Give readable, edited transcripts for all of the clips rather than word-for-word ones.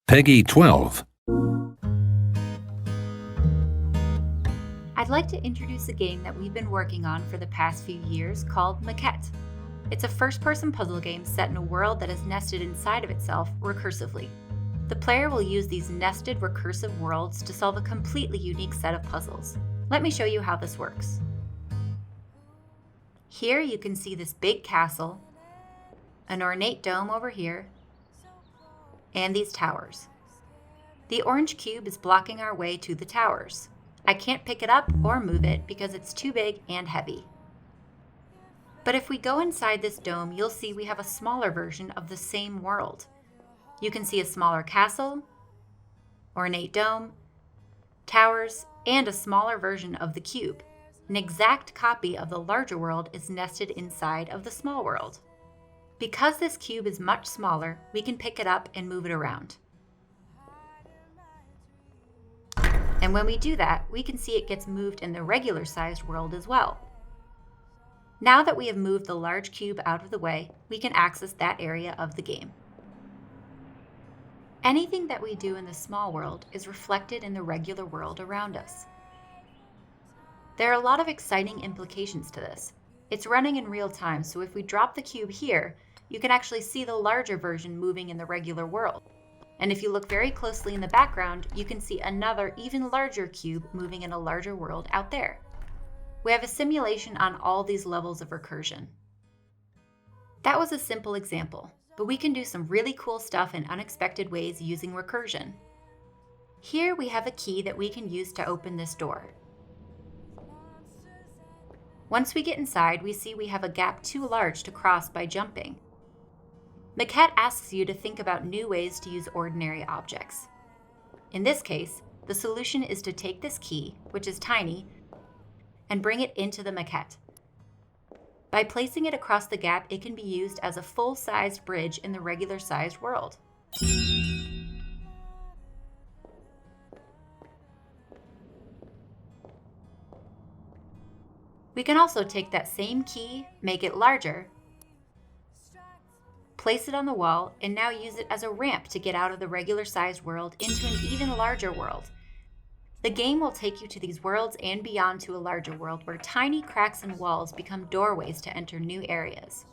Peggy 12. I'd like to introduce a game that we've been working on for the past few years called Maquette. It's a first-person puzzle game set in a world that is nested inside of itself recursively. The player will use these nested recursive worlds to solve a completely unique set of puzzles. Let me show you how this works. Here you can see this big castle, an ornate dome over here, and these towers. The orange cube is blocking our way to the towers. I can't pick it up or move it because it's too big and heavy. But if we go inside this dome, you'll see we have a smaller version of the same world. You can see a smaller castle, ornate dome, towers, and a smaller version of the cube. An exact copy of the larger world is nested inside of the small world. Because this cube is much smaller, we can pick it up and move it around. And when we do that, we can see it gets moved in the regular-sized world as well. Now that we have moved the large cube out of the way, we can access that area of the game. Anything that we do in the small world is reflected in the regular world around us. There are a lot of exciting implications to this. It's running in real time, so if we drop the cube here, you can actually see the larger version moving in the regular world. And if you look very closely in the background, you can see another even larger cube moving in a larger world out there. We have a simulation on all these levels of recursion. That was a simple example, but we can do some really cool stuff in unexpected ways using recursion. Here we have a key that we can use to open this door. Once we get inside, we see we have a gap too large to cross by jumping. Maquette asks you to think about new ways to use ordinary objects. In this case, the solution is to take this key, which is tiny, and bring it into the maquette. By placing it across the gap, it can be used as a full-sized bridge in the regular-sized world. We can also take that same key, make it larger, place it on the wall, and now use it as a ramp to get out of the regular-sized world into an even larger world. The game will take you to these worlds and beyond to a larger world where tiny cracks in walls become doorways to enter new areas.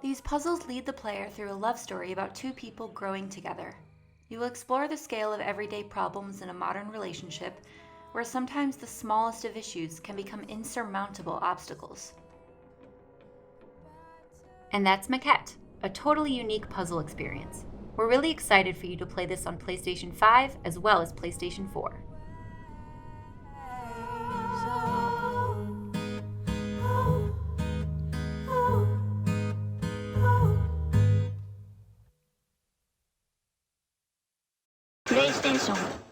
These puzzles lead the player through a love story about two people growing together. You will explore the scale of everyday problems in a modern relationship where sometimes the smallest of issues can become insurmountable obstacles. And that's Maquette, a totally unique puzzle experience. We're really excited for you to play this on PlayStation 5 as well as PlayStation 4. PlayStation